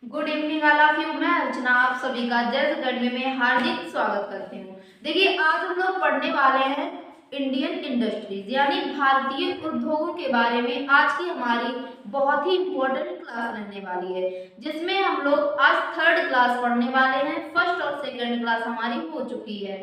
Good evening all of you. मैं अर्चना आप सभी का जैस अकेडमी में हार्दिक स्वागत करती हूँ। देखिए आज हम लोग पढ़ने वाले हैं इंडियन इंडस्ट्रीज यानी भारतीय उद्योगों के बारे में। आज की हमारी बहुत ही इम्पोर्टेंट क्लास रहने वाली है, जिसमें हम लोग आज थर्ड क्लास पढ़ने वाले हैं। फर्स्ट और सेकेंड क्लास हमारी हो चुकी है।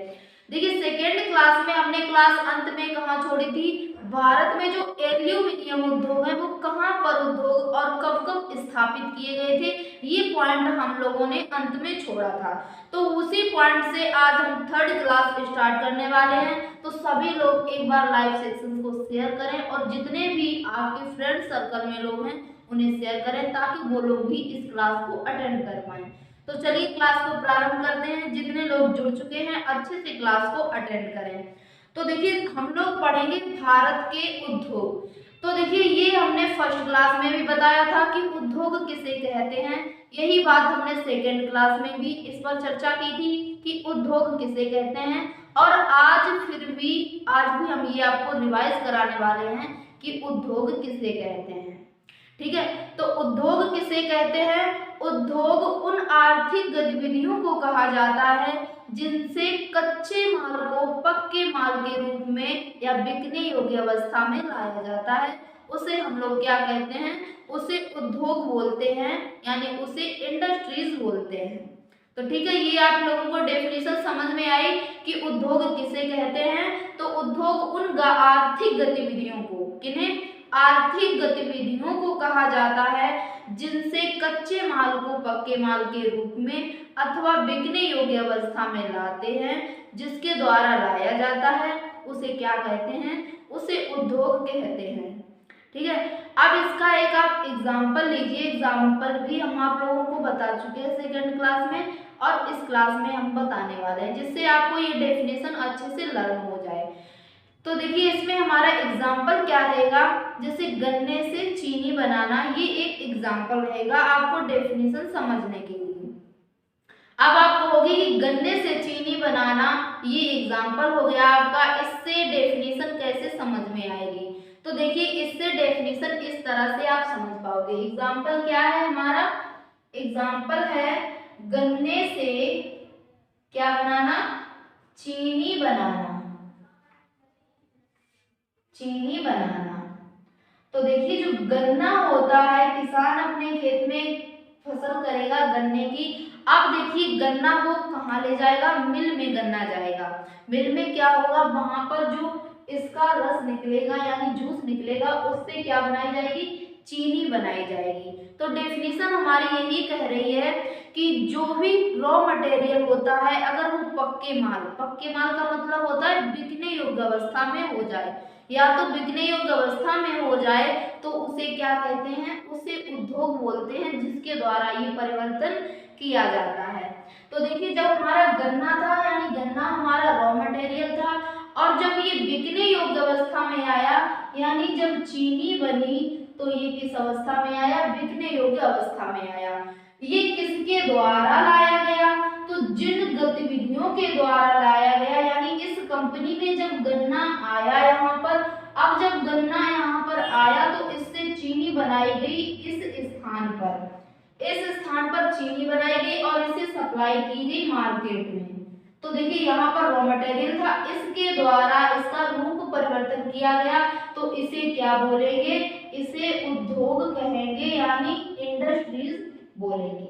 देखिए सेकेंड क्लास में हमने क्लास अंत में कहाँ छोड़ी थी, भारत में जो एल्यूमिनियम उद्योग है वो कहाँ पर उद्योग और कब कब स्थापित किए गए थे, ये पॉइंट हम लोगों ने अंत में छोड़ा था। तो उसी पॉइंट से आज हम थर्ड क्लास स्टार्ट करने वाले हैं। तो सभी लोग एक बार लाइव सेक्शन को शेयर करें और जितने भी आपके फ्रेंड सर्कल में लोग हैं उन्हें शेयर करें ताकि वो लोग भी इस क्लास को अटेंड कर पाएं। तो चलिए क्लास को प्रारंभ करते हैं। जितने लोग जुड़ चुके हैं अच्छे से क्लास को अटेंड करें। तो देखिए हम लोग पढ़ेंगे भारत के उद्योग। तो देखिए ये हमने फर्स्ट क्लास में भी बताया था कि उद्योग किसे कहते हैं। यही बात हमने सेकेंड क्लास में भी इस पर चर्चा की थी कि उद्योग किसे कहते हैं। और आज भी हम ये आपको रिवाइज कराने वाले हैं कि उद्योग किसे कहते हैं। ठीक है, तो उद्योग किसे कहते हैं? उद्योग उन आर्थिक गतिविधियों को कहा जाता है जिनसे कच्चे माल को पक्के माल के रूप में या बिकने योग्य अवस्था में लाया जाता है। उसे हम लोग क्या कहते हैं? उसे उद्योग बोलते हैं, यानी उसे इंडस्ट्रीज बोलते हैं। तो ठीक है, ये आप लोगों को डेफिनेशन समझ में आई कि उद्योग किसे कहते हैं। तो उद्योग उन आर्थिक गतिविधियों को, किन्हें? आर्थिक गतिविधियों को कहा जाता है जिनसे कच्चे माल को पक्के माल के रूप में अथवा बिकने योग्य अवस्था में लाते हैं, जिसके द्वारा लाया जाता है उसे क्या कहते हैं? उसे उद्योग कहते हैं। ठीक है, अब इसका एक आप एग्जाम्पल लीजिए। एग्जाम्पल भी हम आप लोगों को बता चुके हैं सेकंड क्लास में और इस क्लास में हम बताने वाले हैं, जिससे आपको ये डेफिनेशन अच्छे से लर्न हो जाए। तो देखिए इसमें हमारा एग्जाम्पल क्या रहेगा, जैसे गन्ने से चीनी बनाना, ये एक एग्जाम्पल रहेगा आपको डेफिनेशन समझने के लिए। अब आप कहोगे कि गन्ने से चीनी बनाना ये एग्जाम्पल हो गया आपका, इससे डेफिनेशन कैसे समझ में आएगी? तो देखिए इससे डेफिनेशन इस तरह से आप समझ पाओगे। एग्जाम्पल क्या है हमारा? एग्जाम्पल है गन्ने से क्या बनाना? चीनी बनाना। चीनी बनाना। तो देखिए जो गन्ना होता है, किसान अपने खेत में फसल करेगा गन्ने की। अब देखिए गन्ना वो कहाँ ले जाएगा? मिल में गन्ना जाएगा। मिल में क्या होगा? वहां पर जो इसका रस निकलेगा यानी जूस निकलेगा, उससे क्या बनाई जाएगी? चीनी बनाई जाएगी। तो डेफिनेशन हमारी यही कह रही है कि जो भी रॉ मटेरियल होता है, अगर वो पक्के माल का मतलब होता है बिकने योग्य अवस्था में हो जाए, या तो बिकने योग्य अवस्था में हो जाए तो उसे क्या कहते हैं? उसे उद्योग बोलते हैं, जिसके द्वारा ये परिवर्तन किया जाता है। तो देखिए जब हमारा गन्ना था, यानी गन्ना हमारा रॉ मटेरियल था, और जब ये बिकने योग्य अवस्था में आया, यानी जब चीनी बनी, तो ये किस अवस्था में आया? बिकने योग्य अवस्था में आया। ये किसके द्वारा लाया गया? तो जिन गतिविधियों के द्वारा लाया गया, यानी इस कंपनी में जब गन्ना आया यहाँ पर, अब जब गन्ना यहाँ पर आया तो इससे चीनी बनाई गई इस स्थान पर चीनी बनाई गई और इसे सप्लाई की गई मार्केट में। तो देखिए यहाँ पर रॉ मटेरियल था, इसके द्वारा इसका रूप परिवर्तन किया गया, तो इसे क्या बोलेंगे? इसे उद्योग कहेंगे, यानी इंडस्ट्रीज बोलेंगे।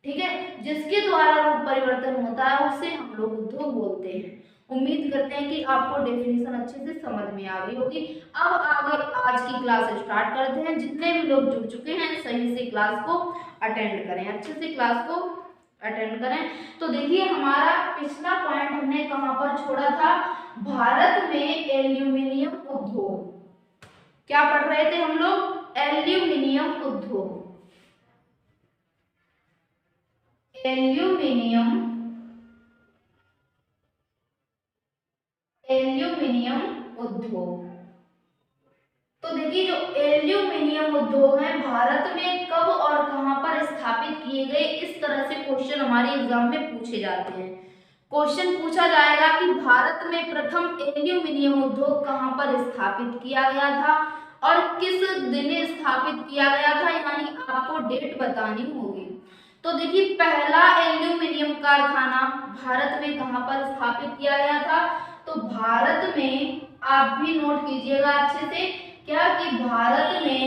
ठीक है, जिसके द्वारा रूप परिवर्तन होता है उसे हम लोग उद्योग बोलते हैं। उम्मीद करते हैं कि आपको डेफिनेशन अच्छे से समझ में आ गई होगी। अब आगे आज की क्लास स्टार्ट करते हैं। जितने भी लोग जुड़ चुके हैं सही से क्लास को अटेंड करें, अच्छे से क्लास को अटेंड करें। तो देखिए हमारा पिछला पॉइंट हमने कहाँ पर छोड़ा था? भारत में एल्यूमिनियम उद्योग। क्या पढ़ रहे थे हम लोग? एल्यूमिनियम उद्योग। एल्यूमिनियम उद्योग। तो देखिए जो एल्यूमिनियम उद्योग है भारत में कब और कहां पर स्थापित किए गए, इस तरह से क्वेश्चन हमारे एग्जाम में पूछे जाते हैं। क्वेश्चन पूछा जाएगा कि भारत में प्रथम एल्यूमिनियम उद्योग कहां पर स्थापित किया गया था, और किस दिन स्थापित किया गया था, यानी आपको डेट बतानी होगी। तो देखिए पहला एल्यूमिनियम कारखाना भारत में कहां पर स्थापित किया गया था, तो भारत में, आप भी नोट कीजिएगा अच्छे से, क्या कि भारत में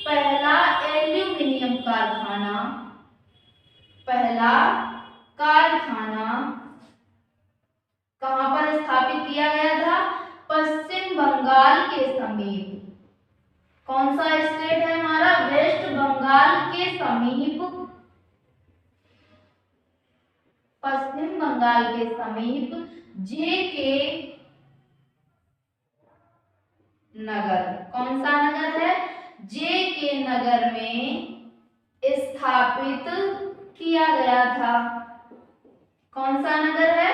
पहला एल्यूमिनियम कारखाना, पहला कारखाना कहां पर स्थापित किया गया था, पश्चिम बंगाल के समीप। कौन सा स्टेट है हमारा, वेस्ट बंगाल के समीप, पश्चिम बंगाल के समीप जे.के. नगर। कौन सा नगर है, जे.के. नगर में स्थापित किया गया था। कौन सा नगर है,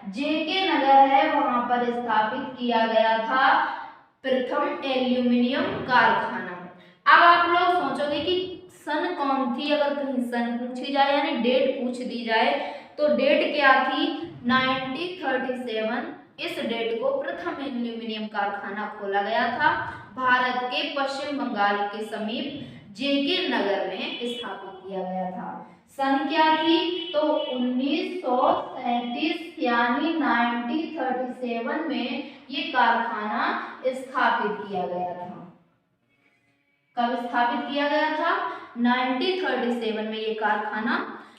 जे.के. नगर है, वहां पर स्थापित किया गया था प्रथम एल्यूमिनियम कारखाना। अब आप लोग सोचोगे कि सन कौन थी, अगर कहीं सन पूछी जाए यानी डेट पूछ दी जाए तो डेट क्या थी, 1937। इस डेट को प्रथम एल्यूमिनियम कारखाना खोला गया था भारत के पश्चिम बंगाल के समीप जे.के. नगर में स्थापित किया गया था। सन क्या थी, तो 1937 यानी 1937 में ये कारखाना स्थापित किया गया था। कब स्थापित किया गया था, 1937 में ये कारखाना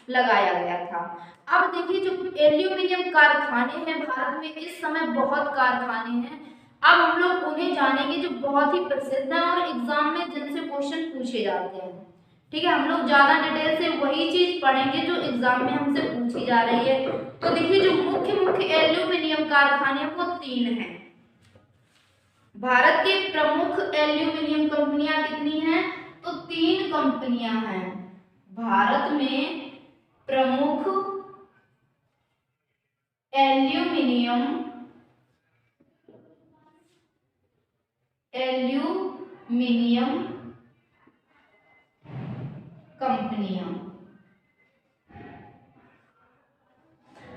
लगाया गया था। अब देखिए जो एल्यूमिनियम कारखाने हैं भारत में इस समय बहुत कारखाने हैं। अब हम लोग उन्हें जानेंगे जो बहुत ही प्रसिद्ध है और एग्जाम में जिनसे क्वेश्चन पूछे जाते हैं। ठीक है, हम लोग ज्यादा डिटेल से वही चीज पढ़ेंगे जो एग्जाम में हमसे पूछी जा रही है। तो देखिए जो मुख्य एल्यूमिनियम कारखाने वो 3 हैं। भारत के प्रमुख एल्यूमिनियम कंपनियां कितनी हैं, तो 3 कंपनियां हैं भारत में प्रमुख एल्यूमिनियम कंपनियां।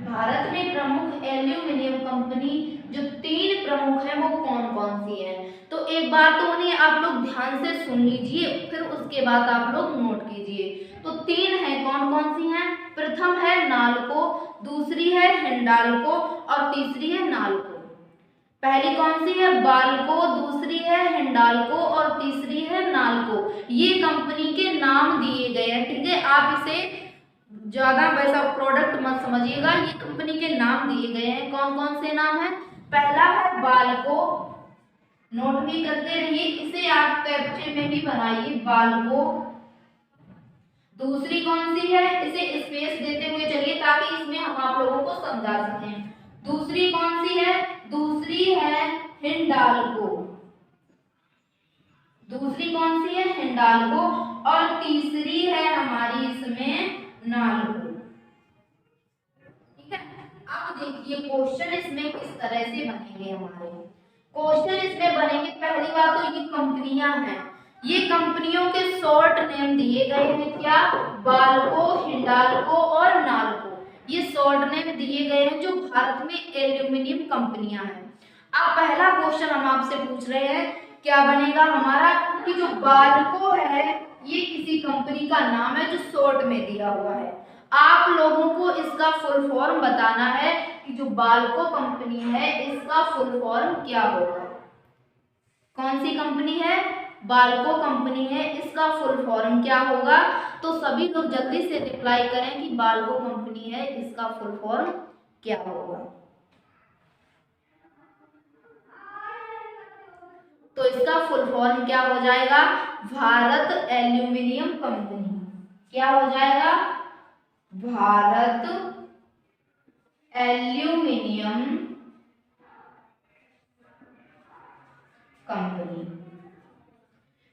भारत में प्रमुख एल्यूमिनियम कंपनी जो 3 प्रमुख है वो कौन कौन सी है, तो एक बार तो उन्हें आप लोग ध्यान से सुन लीजिए, फिर उसके बाद आप लोग नोट कीजिए। तो 3 है, कौन कौन सी हैं, प्रथम है नालको, दूसरी है हिंडाल्को और तीसरी है नालको। पहली कौन सी है, बाल्को, दूसरी है हिंडाल्को और तीसरी है नालको। ये कंपनी के नाम दिए गए हैं। ठीक है, आप इसे ज्यादा वैसा प्रोडक्ट मत समझिएगा, ये कंपनी के नाम दिए गए हैं। कौन कौन से नाम है, पहला है बाल्को, नोट भी करते रहिए, इसे आप कैप्चे में भी बनाइए, बाल्को। दूसरी कौन सी है, इसे स्पेस देते हुए चलिए ताकि इसमें हम आप लोगों को समझा सकें। दूसरी कौन सी है, दूसरी है हिंडाल्को, दूसरी कौन सी है हिंडाल्को और तीसरी है हमारी इसमें नालको। ठीक है, अब देखिए क्वेश्चन इसमें किस तरह से बनेंगे हमारे। क्वेश्चन इसमें बनेंगे, पहली बात तो ये कंपनियां हैं, ये कंपनियों के शॉर्ट नेम दिए गए हैं, क्या, बाल्को, हिंडाल्को और नालको। ये शॉर्ट नेम दिए गए हैं जो भारत में एल्यूमिनियम कंपनियां हैं। अब पहला क्वेश्चन हम आपसे पूछ रहे हैं, क्या बनेगा हमारा, कि जो बाल्को है ये किसी कंपनी का नाम है जो शॉर्ट में दिया हुआ है। आप लोगों को इसका फुल फॉर्म बताना है कि जो बाल्को कंपनी है इसका फुल फॉर्म क्या होगा। कौन सी कंपनी है, बाल्को कंपनी है, इसका फुल फॉर्म क्या होगा। तो सभी लोग जल्दी से रिप्लाई करें कि बाल्को कंपनी है, इसका फुल फॉर्म क्या होगा। तो इसका फुल फॉर्म क्या हो जाएगा, भारत एल्यूमिनियम कंपनी। क्या हो जाएगा, भारत एल्यूमिनियम कंपनी।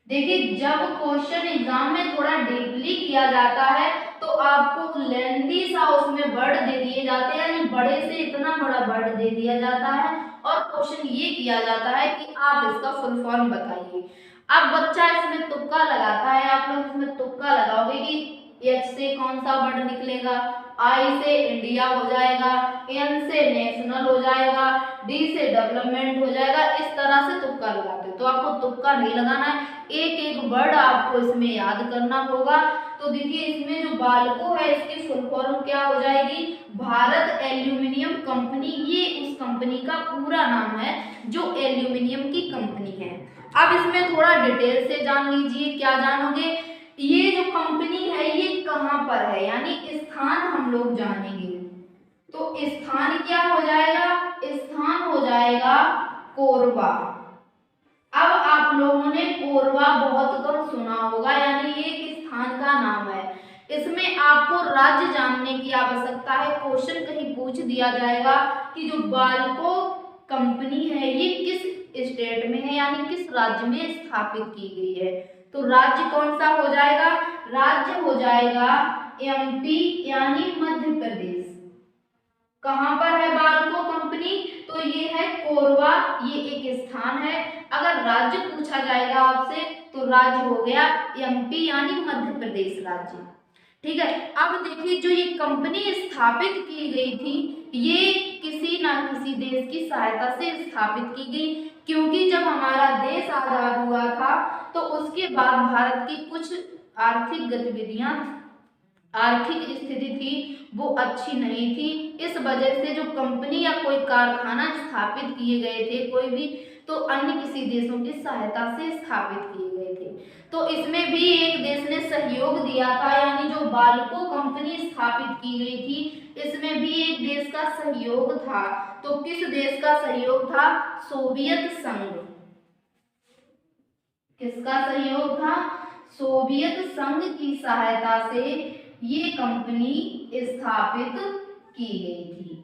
देखिए जब क्वेश्चन एग्जाम में थोड़ा डीपली किया जाता है तो आपको लेंथी सा उसमें वर्ड दे दिए जाते हैं, यानी बड़े से इतना बड़ा वर्ड दे दिया जाता है और क्वेश्चन ये किया जाता है कि आप इसका फुल फॉर्म बताइए। अब बच्चा इसमें तुक्का लगाता है, आप लोग इसमें तुक्का लगाओगे कि एच से कौन सा वर्ड निकलेगा, आई से इंडिया हो जाएगा, एन से नेशनल हो जाएगा, डी से डेवलपमेंट हो जाएगा। इस तरह से तुक्का लगाते हो, तो आपको तुक्का नहीं लगाना है, एक एक वर्ड आपको इसमें याद करना होगा। तो देखिए इसमें जो बाल्को है इसकी फुल फॉर्म क्या हो जाएगी, भारत एल्यूमिनियम कंपनी। ये उस कंपनी का पूरा नाम है जो एल्यूमिनियम की कंपनी है। अब इसमें थोड़ा डिटेल से जान लीजिए, क्या जानोगे, ये जो कंपनी है ये कहाँ पर है, यानी स्थान हम लोग जानेंगे। तो स्थान क्या हो जाएगा, स्थान हो जाएगा कोरबा। अब आप लोगों ने कोरबा बहुत कम सुना होगा, यानी ये एक स्थान का नाम है। इसमें आपको राज्य जानने की आवश्यकता है, क्वेश्चन कहीं पूछ दिया जाएगा कि जो बाल्को कंपनी है ये किस स्टेट में है, यानी किस राज्य में स्थापित की गई है। तो राज्य कौन सा हो जाएगा, राज्य हो जाएगा एमपी यानी मध्य प्रदेश। कहां पर है बाल्को कंपनी, तो ये है कोरबा, ये एक स्थान है। अगर राज्य पूछा जाएगा आपसे तो राज्य हो गया एमपी यानी मध्य प्रदेश राज्य। ठीक है, अब देखिए जो ये कंपनी स्थापित की गई थी ये किसी ना किसी देश की सहायता से स्थापित की गई, क्योंकि जब हमारा देश आजाद हुआ था तो उसके बाद भारत की कुछ आर्थिक गतिविधियां, आर्थिक स्थिति थी वो अच्छी नहीं थी। इस वजह से जो कंपनी या कोई कारखाना स्थापित किए गए थे कोई भी, तो अन्य किसी देशों की सहायता से स्थापित किए गए थे। तो इसमें भी एक देश ने सहयोग दिया था, यानी जो बाल्को कंपनी स्थापित की गई थी इसमें भी एक देश का सहयोग था। तो किस देश का सहयोग था, सोवियत संघ। किसका सहयोग था, सोवियत संघ की सहायता से ये कंपनी स्थापित की गई थी।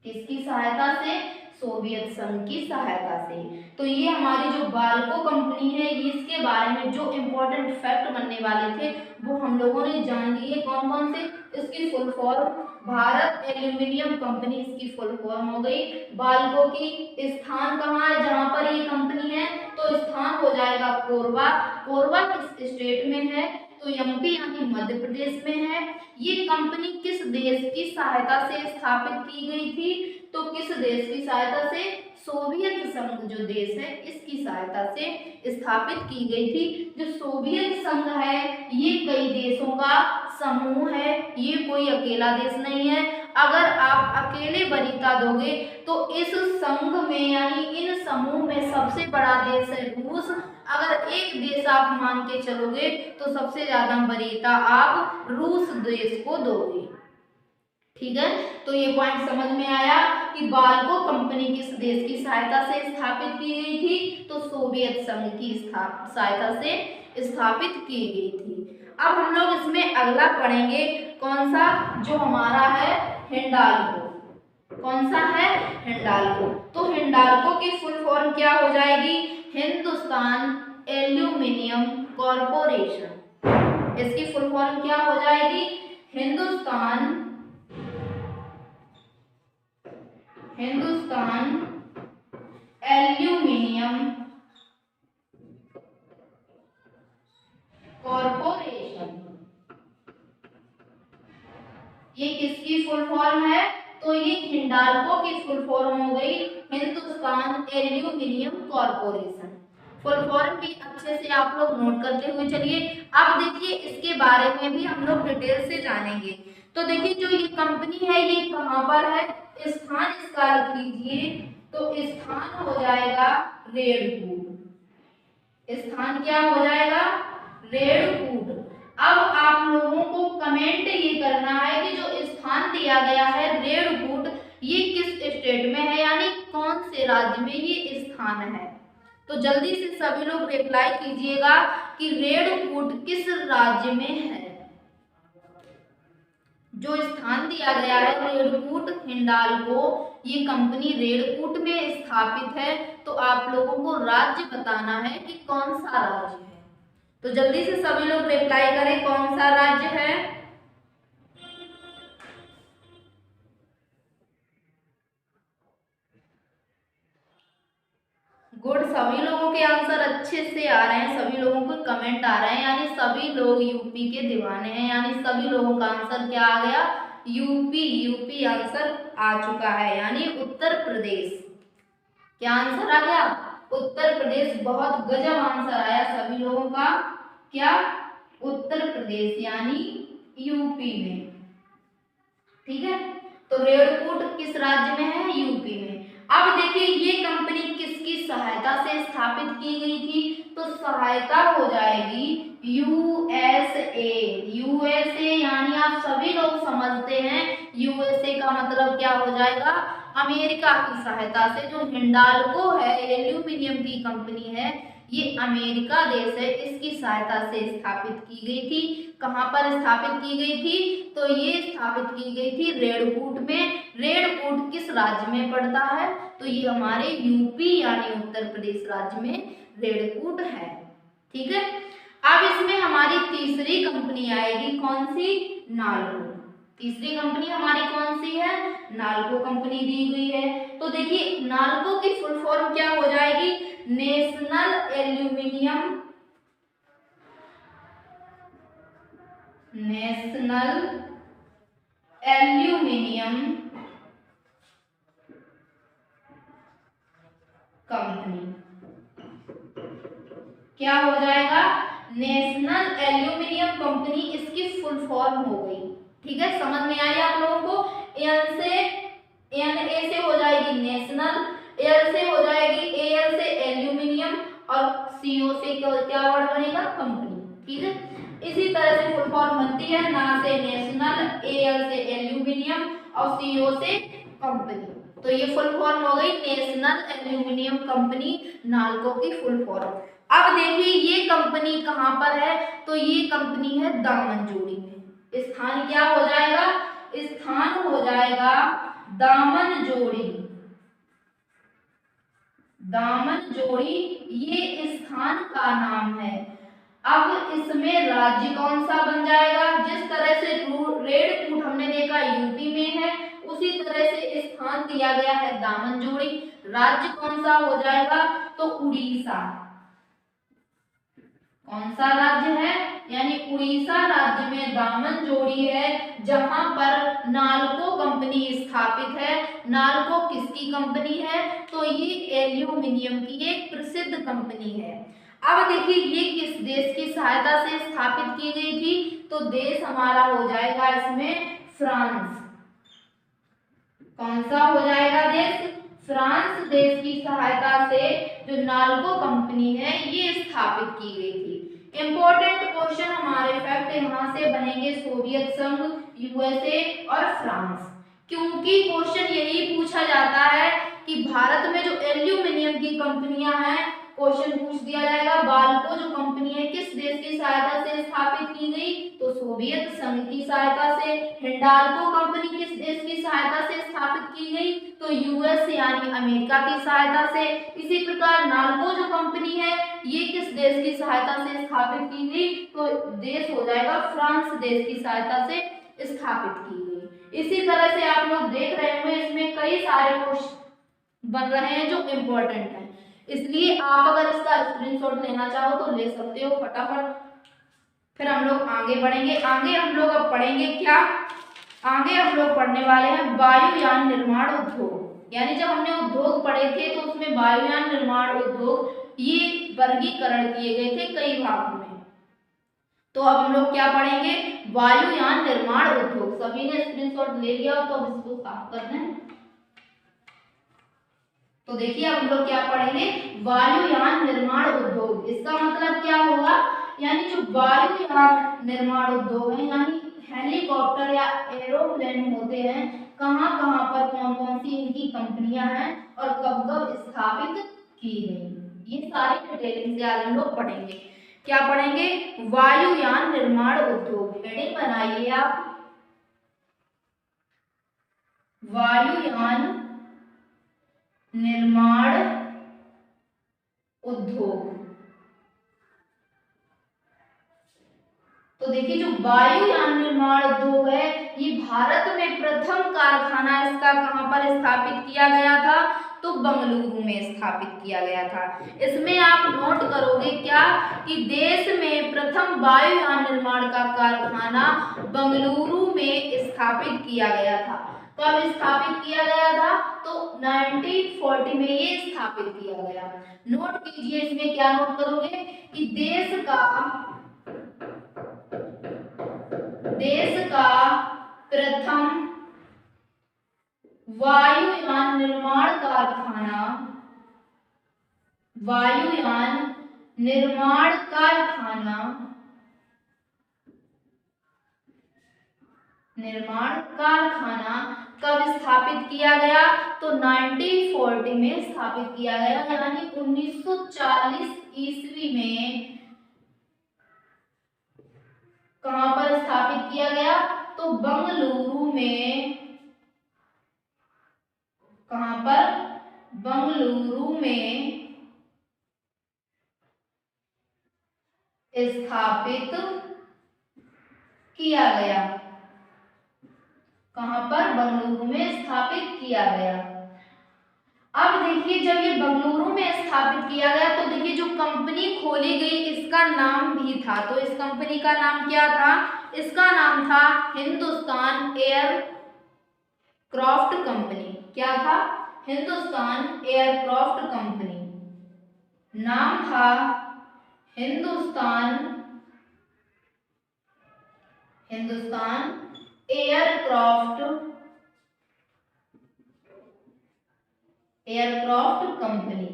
किसकी सहायता से, सोवियत संघ की सहायता से। तो ये हमारी जो बाल्को कंपनी है इसके बारे में जो इम्पोर्टेंट फैक्ट बनने वाले थे वो हम लोगों ने जान लिए। कौन कौन से, इसकी full form Bharat aluminium company, इसकी फुल फॉर्म हो गई। बाल्को की स्थान कहाँ है जहाँ पर ये कंपनी है, तो स्थान हो जाएगा कोरबा। कोरबा किस स्टेट में है, तो एमपी यानी मध्य प्रदेश में है। ये कंपनी किस देश की सहायता से स्थापित की गई थी, तो किस देश की सहायता से, सोवियत संघ जो देश है इसकी सहायता से स्थापित की गई थी। जो सोवियत संघ है ये कई देशों का समूह है, ये कोई अकेला देश नहीं है। अगर आप अकेले वरीयता दोगे तो इस संघ में यानी इन समूह में सबसे बड़ा देश है रूस। अगर एक देश आप मान के चलोगे तो सबसे ज्यादा वरीयता आप रूस देश को दोगे। ठीक है, तो ये पॉइंट समझ में आया कि बाल्को कंपनी किस देश की सहायता से स्थापित की गई थी, तो सोवियत संघ की सहायता से स्थापित की गई थी। अब हम लोग इसमें अगला पढ़ेंगे कौन सा, जो हमारा है हिंडाल्को। कौन सा है, हिंडाल्को। तो हिंडाल्को की फुल फॉर्म क्या हो जाएगी, हिंदुस्तान एल्यूमिनियम कॉरपोरेशन। इसकी फुल फॉर्म क्या हो जाएगी, हिंदुस्तान एल्यूमिनियम कॉरपोरेशन। ये किसकी फुल फॉर्म है, तो ये हिंडाल्को की फुल फॉर्म हो गई Hindustan aluminium corporation. Full form भी अच्छे से आप लोग नोट करते हुए चलिए। अब देखिए इसके बारे में भी हम लोग डिटेल से जानेंगे। तो देखिए जो ये कंपनी है ये कहाँ पर है, स्थान इसका लिख लीजिए। तो स्थान हो जाएगा रेडकूट। स्थान क्या हो जाएगा, रेडकूट। अब आप लोगों को कमेंट ये करना है कि जो स्थान दिया गया है रेडकूट ये किस स्टेट में है, यानी कौन से राज्य में ये स्थान है। तो जल्दी से सभी लोग रिप्लाई कीजिएगा कि रेडकूट किस राज्य में है। जो स्थान दिया गया है रेडकूट, हिंडाल्को, ये कंपनी रेडकूट में स्थापित है। तो आप लोगों को राज्य बताना है कि कौन सा राज्य है। तो जल्दी से सभी लोग रिप्लाई करें कौन सा राज्य है। गुड, सभी लोगों के आंसर अच्छे से आ रहे हैं, सभी लोगों को कमेंट आ रहे हैं, यानी सभी लोग यूपी के दीवाने हैं, यानी सभी लोगों का आंसर क्या आ गया, यूपी। यूपी आंसर आ चुका है, यानी उत्तर प्रदेश। क्या आंसर आ गया? उत्तर प्रदेश। बहुत गजब आंसर आया सभी लोगों का। क्या? उत्तर प्रदेश यानी यूपी में। ठीक है, तो रेडकोट किस राज्य में है? यूपी में। अब देखिए ये कंपनी किसकी सहायता से स्थापित की गई थी? तो सहायता हो जाएगी यूएसए। यूएसए यानी आप सभी लोग समझते हैं यूएसए का मतलब क्या हो जाएगा? अमेरिका की सहायता से। जो हिंडाल्को है, एल्यूमिनियम की कंपनी है, ये अमेरिका देश है, इसकी सहायता से स्थापित की गई थी। कहाँ पर स्थापित की गई थी? तो ये स्थापित की गई थी रेडकोट में। रेडकोट किस राज्य में पड़ता है? तो ये हमारे यूपी यानी उत्तर प्रदेश राज्य में रेडकोट है। ठीक है, अब इसमें हमारी तीसरी कंपनी आएगी, कौन सी? नाल्को। तीसरी कंपनी हमारी कौन सी है? नाल्को कंपनी दी हुई है। तो देखिए नाल्को की फुल फॉर्म क्या हो जाएगी? National aluminium, national aluminium company. क्या हो जाएगा? नेशनल एल्यूमिनियम कंपनी, इसकी फुल फॉर्म हो गई। ठीक है, समझ में आई आप लोगों को? एन से, एन ए से हो जाएगी नेशनल, एल से हो जाएगी, एल से एल्यूमिनियम, और सीओ से क्या वर्ड बनेगा? कंपनी। ठीक है, इसी तरह से फुल फॉर्म बनती है, ना से नेशनल, एल से एल्यूमिनियम और सीओ से कंपनी। तो ये फुल फॉर्म हो गई नेशनल एल्यूमिनियम कंपनी, नाल्को की फुल फॉर्म। अब देखिए ये कंपनी कहाँ पर है? तो ये कंपनी है दामनजोड़ी में। स्थान क्या हो जाएगा? स्थान हो जाएगा दामनजोड़ी। दामनजोड़ी ये स्थान का नाम है। अब इसमें राज्य कौन सा बन जाएगा? जिस तरह से रेडकोट हमने देखा यूपी में है, उसी तरह से स्थान दिया गया है दामनजोड़ी। राज्य कौन सा हो जाएगा? तो उड़ीसा। कौन सा राज्य है? यानी उड़ीसा राज्य में दामनजोड़ी है, जहां पर नाल्को कंपनी स्थापित है। नाल्को किसकी कंपनी है? तो ये एल्यूमिनियम की एक प्रसिद्ध कंपनी है। अब देखिए ये किस देश की सहायता से स्थापित की गई थी? तो देश हमारा हो जाएगा इसमें फ्रांस। कौन सा हो जाएगा देश? फ्रांस देश की सहायता से जो नाल्को कंपनी है ये स्थापित की गई थी। इंपॉर्टेंट क्वेश्चन हमारे फैक्ट यहाँ से बनेंगे सोवियत संघ, यूएसए और फ्रांस। क्योंकि क्वेश्चन यही पूछा जाता है कि भारत में जो एल्यूमिनियम की कंपनियां हैं, क्वेश्चन पूछ दिया जाएगा बाल्को जो कंपनी है किस देश की सहायता से स्थापित की गई? तो सोवियत संघ की सहायता से। हिंडाल्को कंपनी किस देश की सहायता से स्थापित की गई? तो यूएस यानी अमेरिका की सहायता से। इसी प्रकार नाल्को जो कंपनी है ये किस देश की सहायता से स्थापित की गई? तो देश हो जाएगा फ्रांस देश की सहायता से स्थापित की गई। इसी तरह से आप लोग देख रहे होंगे इसमें कई सारे क्वेश्चन बन रहे हैं जो इम्पोर्टेंट है, इसलिए आप अगर इसका स्क्रीनशॉट लेना चाहो तो ले सकते हो फटाफट। फिर हम लोग आगे बढ़ेंगे। आगे हम लोग अब पढ़ेंगे क्या? आगे हम लोग पढ़ने वाले हैं वायुयान निर्माण उद्योग। यानी जब हमने उद्योग पढ़े थे तो उसमें वायुयान निर्माण उद्योग ये वर्गीकरण किए गए थे कई भागों में। तो अब हम लोग क्या पढ़ेंगे? वायुयान निर्माण उद्योग। सभी ने स्क्रीनशॉट ले लिया तो अब इसको साफ कर दें। तो देखिए अब हम लोग क्या पढ़ेंगे? वायुयान निर्माण उद्योग। इसका मतलब क्या होगा? यानी जो वायुयान निर्माण उद्योग है, यानी हेलीकॉप्टर या एरोप्लेन होते हैं, कहाँ कहाँ पर कौन कौन सी इनकी कंपनियां हैं और कब कब स्थापित की गई, ये सारी डिटेलिंग से आज हम लोग पढ़ेंगे। क्या पढ़ेंगे? वायुयान निर्माण उद्योग। हेडिंग बनाइए आप, वायुयान निर्माण उद्योग। तो देखिए जो वायुयान निर्माण उद्योग है ये भारत में प्रथम कारखाना इसका कहां पर स्थापित किया गया था? तो बंगलुरु में स्थापित किया गया था। इसमें आप नोट करोगे क्या कि देश में प्रथम वायुयान निर्माण का कारखाना बंगलुरु में स्थापित किया गया था। कब स्थापित किया गया था? तो 1940 में ये स्थापित किया गया। नोट कीजिए, इसमें क्या नोट करोगे कि देश का प्रथम वायुयान निर्माण कारखाना कब स्थापित किया गया? तो 1940 में स्थापित किया गया, यानी 1940 ईस्वी में कहां पर स्थापित किया गया? तो बंगलुरु में। कहां पर? बंगलुरु में स्थापित किया गया। कहां पर? बंगलुरु में स्थापित किया गया। अब देखिए, जब ये बंगलुरु में स्थापित किया गया तो देखिए जो कंपनी खोली गई इसका नाम भी था। तो इस कंपनी का नाम क्या था? इसका नाम था हिंदुस्तान एयरक्राफ्ट कंपनी। क्या था? Hindustan aircraft company. नाम था हिंदुस्तान एयरक्राफ्ट कंपनी।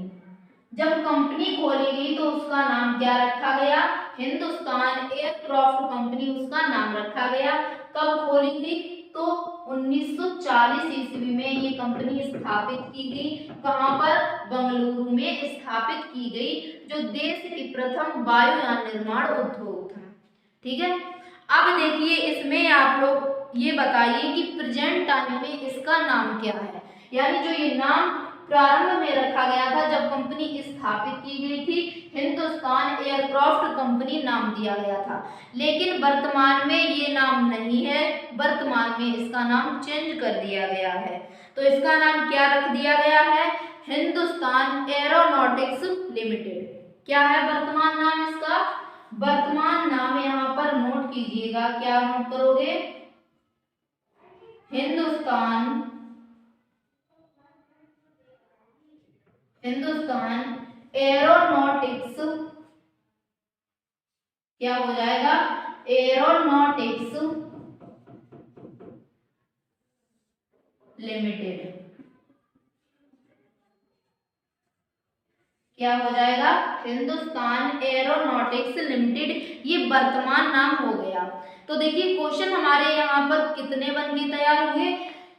जब कंपनी खोली गई तो उसका नाम क्या रखा गया? हिंदुस्तान एयरक्राफ्ट कंपनी उसका नाम रखा गया। कब खोली गई? तो 1940 ईस्वी में ये कंपनी स्थापित की गई। कहां पर? बंगलुरु में स्थापित की गई, जो देश की प्रथम वायुयान निर्माण उद्योग था। ठीक है। अब देखिए, इसमें आप लोग ये बताइए कि प्रेजेंट टाइम में इसका नाम क्या है, यानी जो ये नाम प्रारंभ में रखा गया था जब कंपनी स्थापित की गई थी, हिंदुस्तान एयरक्राफ्ट कंपनी नाम दिया गया था। लेकिन वर्तमान में ये नाम नहीं है, वर्तमान में इसका नाम चेंज कर दिया गया है। तो इसका नाम क्या रख दिया गया है? Hindustan aeronautics limited. क्या है वर्तमान नाम इसका? वर्तमान नाम यहाँ पर नोट कीजिएगा। क्या नोट करोगे? हिंदुस्तान एरोनॉटिक्स। क्या हो जाएगा? Aeronautics limited. क्या हो जाएगा? Hindustan aeronautics limited. ये वर्तमान नाम हो गया। तो देखिए, क्वेश्चन हमारे यहाँ पर कितने बन के तैयार हुए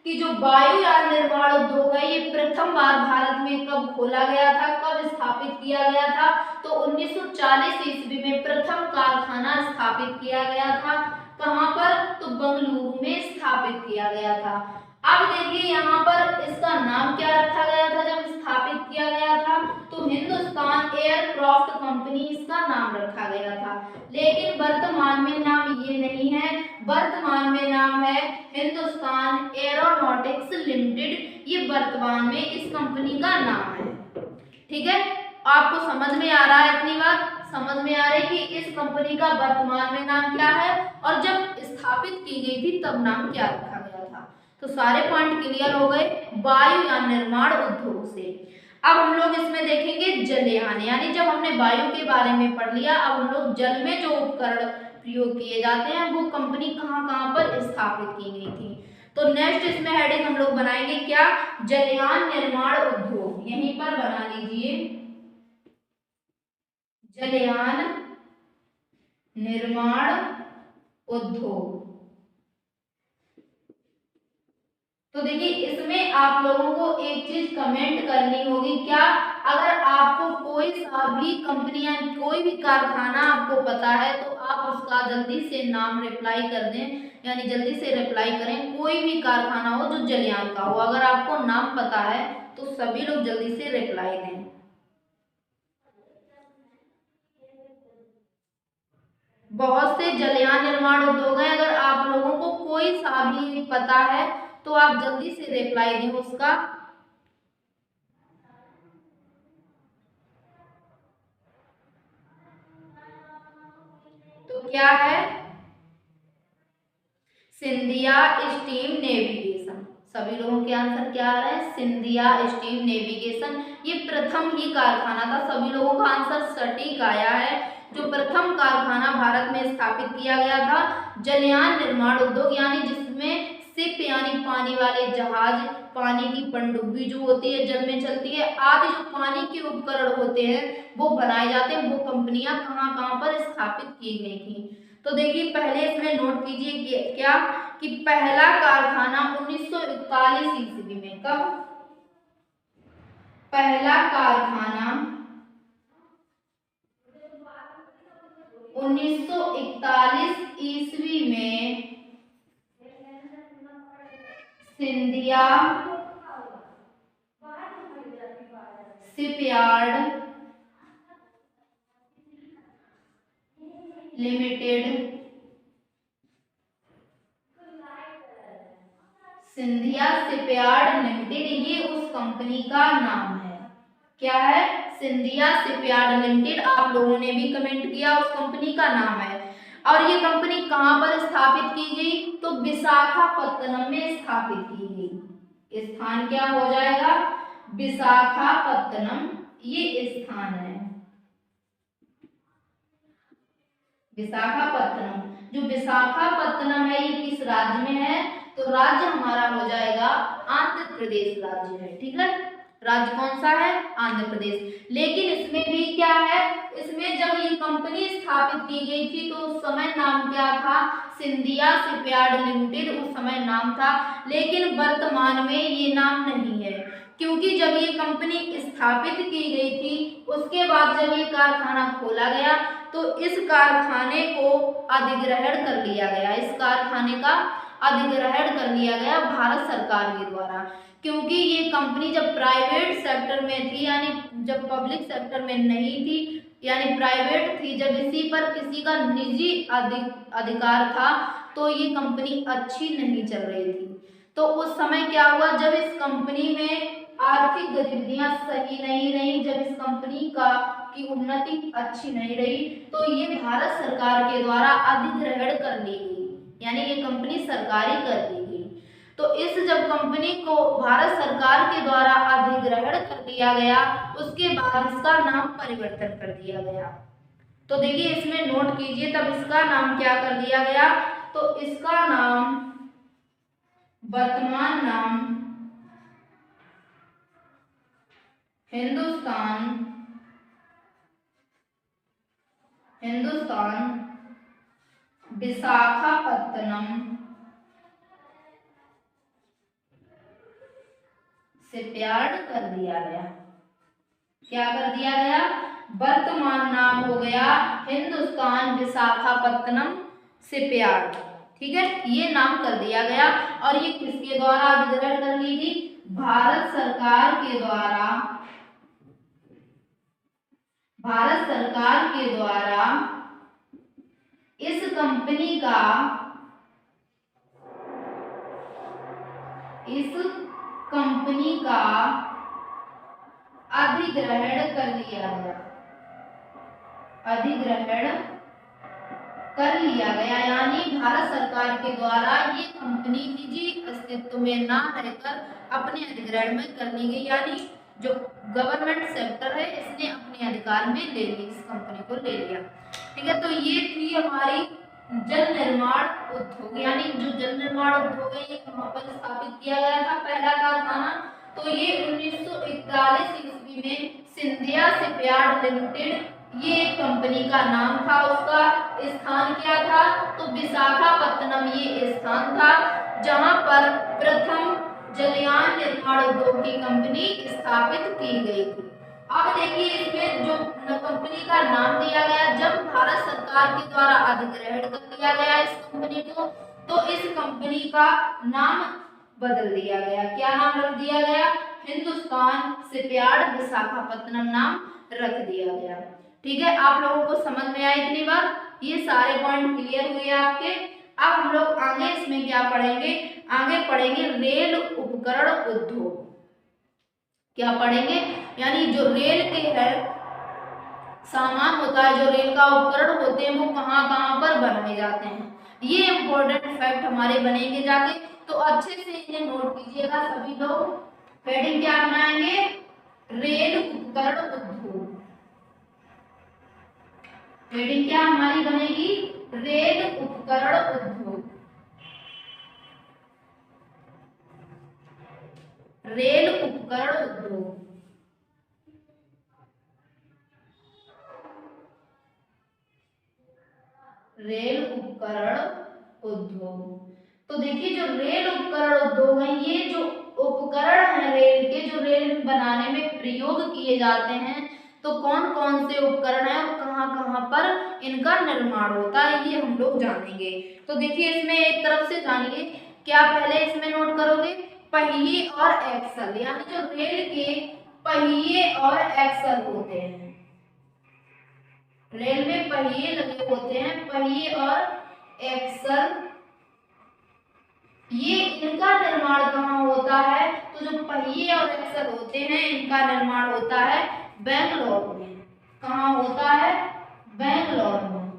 कि जो वायुयान निर्माण उद्योग है ये प्रथम बार भारत में कब खोला गया था, कब स्थापित किया गया था? तो 1940 ईस्वी में प्रथम कारखाना स्थापित किया गया था। कहां पर? तो बंगलुरु में स्थापित किया गया था। अब देखिए, यहाँ पर इसका नाम क्या रखा गया था जब स्थापित किया गया था? तो हिंदुस्तान एयरक्राफ्ट कंपनी इसका नाम रखा गया था। लेकिन वर्तमान में नाम ये नहीं है, वर्तमान में नाम है हिंदुस्तान एरोनॉटिक्स लिमिटेड। ये वर्तमान में इस कंपनी का नाम है। ठीक है, आपको समझ में आ रहा है? इतनी बात समझ में आ रही कि इस कंपनी का वर्तमान में नाम क्या है और जब स्थापित की गई थी तब नाम क्या रखा गया था। तो सारे पॉइंट क्लियर हो गए वायुयान निर्माण उद्योग से। अब हम लोग इसमें देखेंगे जलयान, यानी जब हमने वायु के बारे में पढ़ लिया, अब हम लोग जल में जो उपकरण प्रयोग किए जाते हैं वो कंपनी कहाँ कहाँ पर स्थापित की गई थी। तो नेक्स्ट इसमें हेडिंग हम लोग बनाएंगे क्या? जलयान निर्माण उद्योग। यहीं पर बना लीजिए, जलयान निर्माण उद्योग। तो देखिए, इसमें आप लोगों को एक चीज कमेंट करनी होगी। क्या? अगर आपको कोई सा भी कंपनी या कोई भी कारखाना आपको पता है तो आप उसका जल्दी से नाम रिप्लाई कर दें, यानी जल्दी से रिप्लाई करें। कोई भी कारखाना हो जो जलयान का हो, अगर आपको नाम पता है तो सभी लोग जल्दी से रिप्लाई दें। बहुत से जलयान निर्माण उद्योग हैं, अगर आप लोगों को कोई सा भी पता है तो आप जल्दी से रिप्लाई दें उसका। क्या है? Scindia steam navigation. सभी लोगों के आंसर क्या आ रहा है? Scindia steam navigation. ये प्रथम ही कारखाना था। सभी लोगों का आंसर सटीक आया है। जो प्रथम कारखाना भारत में स्थापित किया गया था जलयान निर्माण उद्योग, यानी जिसमें शिप यानी पानी वाले जहाज, पानी की पनडुब्बी जो होती है जल में चलती है, आदि जो पानी के उपकरण होते हैं वो बनाए जाते हैं। वो कंपनियां कहाँ कहाँ पर स्थापित की गई थी? तो देखिए पहले इसमें नोट कीजिए क्या कि पहला कारखाना 1941 ईस्वी में, कब? पहला कारखाना 1941 ईस्वी में Scindia shipyard limited, Scindia shipyard limited ये उस कंपनी का नाम है। क्या है? Scindia shipyard limited. आप लोगों ने भी कमेंट किया, उस कंपनी का नाम है। और ये कंपनी कहां पर स्थापित की गई? तो विशाखापत्तनम में स्थापित की गई। स्थान क्या हो जाएगा? विशाखापत्तनम ये स्थान है। विशाखापत्तनम। जो विशाखापत्तनम है ये किस राज्य में है? तो राज्य हमारा हो जाएगा आंध्र प्रदेश राज्य है। ठीक है, राज्य कौन सा है? आंध्र प्रदेश। लेकिन इसमें भी क्या है, इसमें जब ये कंपनी स्थापित की गई थी तो उस समय नाम क्या था? सिंधिया शिपयार्ड लिमिटेड उस समय नाम था। लेकिन वर्तमान में ये नाम नहीं है, क्योंकि जब ये कंपनी स्थापित की गई थी उसके बाद जब ये कारखाना खोला गया तो इस कारखाने को अधिग्रहण कर लिया गया। इस कारखाने का अधिग्रहण कर लिया गया भारत सरकार के द्वारा, क्योंकि ये कंपनी जब प्राइवेट सेक्टर में थी, यानी जब पब्लिक सेक्टर में नहीं थी, यानी प्राइवेट थी, जब इसी पर किसी का निजी अधिकार था तो ये कंपनी अच्छी नहीं चल रही थी। तो उस समय क्या हुआ, जब इस कंपनी में आर्थिक गतिविधियां सही नहीं रही, जब इस कंपनी की उन्नति अच्छी नहीं रही, तो ये भारत सरकार के द्वारा अधिग्रहण कर ली गई, यानी ये कंपनी सरकारी कर दी गई। तो इस जब कंपनी को भारत सरकार के द्वारा अधिग्रहण कर दिया गया उसके बाद इसका नाम परिवर्तन कर दिया गया। तो देखिए इसमें नोट कीजिए तब इसका नाम क्या कर दिया गया? तो इसका नाम, वर्तमान नाम हिंदुस्तान विशाखापत्तनम शिपयार्ड कर दिया गया। क्या कर दिया गया? वर्तमान नाम हो गया हिंदुस्तान विशाखापत्तनम शिपयार्ड। ठीक है, ये नाम कर दिया गया। और ये किसके द्वारा अधिग्रहण कर ली गई? भारत सरकार के द्वारा, भारत सरकार के द्वारा इस कंपनी का अधिग्रहण कर लिया गया। अधिग्रहण कर लिया गया, यानी भारत सरकार के द्वारा ये कंपनी निजी अस्तित्व में ना रहकर अपने अधिग्रहण में कर ली गई, यानी जो गवर्नमेंट सेक्टर है इसने अपने अधिकार में ले ली, इस कंपनी को ले लिया। ठीक है, तो ये थी हमारी जल निर्माण उद्योग, यानी जो जल निर्माण उद्योग है ये कहाँ पर स्थापित किया गया था पहला कारखाना? तो ये 1941 ईस्वी में सिंधिया शिपयार्ड लिमिटेड ये कंपनी का नाम था। उसका स्थान क्या था? तो विशाखापत्तनम ये स्थान था जहां पर प्रथम जलयान निर्माण उद्योग की कंपनी स्थापित की गई थी। अब देखिए इसमें जो कंपनी का नाम दिया गया, जब भारत सरकार के द्वारा अधिग्रहण कर दिया गया इस कंपनी को, तो इस कंपनी का नाम बदल दिया गया। क्या नाम रख दिया गया? हिंदुस्तान शिपयार्ड विशाखापत्तनम नाम रख दिया गया। ठीक है, आप लोगों को समझ में आया इतनी बार? ये सारे पॉइंट क्लियर हुए आपके। अब हम लोग आगे इसमें क्या पढ़ेंगे? आगे पढ़ेंगे रेल उपकरण उद्योग। क्या पढ़ेंगे? यानी जो रेल के है सामान होता है, जो रेल का उपकरण होते हैं, वो कहाँ कहाँ पर बनाए जाते हैं। ये इम्पोर्टेंट फैक्ट हमारे बनेंगे जाके, तो अच्छे से इन्हें नोट कीजिएगा सभी लोग। हेडिंग क्या बनाएंगे? रेल उपकरण उद्योग। हेडिंग क्या हमारी बनेगी? रेल उपकरण उद्योग। रेल उपकरण उद्योग। रेल उपकरण उद्योग। तो देखिए जो रेल उपकरण उद्योग है, ये जो उपकरण है रेल के, जो रेल बनाने में प्रयोग किए जाते हैं, तो कौन कौन से उपकरण है और कहाँ कहाँ पर इनका निर्माण होता है, ये हम लोग जानेंगे। तो देखिए इसमें एक तरफ से जानिए, क्या पहले इसमें नोट करोगे? पहिए और एक्सल, यानी जो रेल के पहिए और एक्सल होते हैं। रेल में पहिए लगे होते हैं, पहिए और एक्सल, ये इनका निर्माण कहाँ होता है? तो जो पहिए और एक्सल होते हैं, इनका निर्माण होता है बेंगलोर में। कहाँ होता है? बेंगलोर में।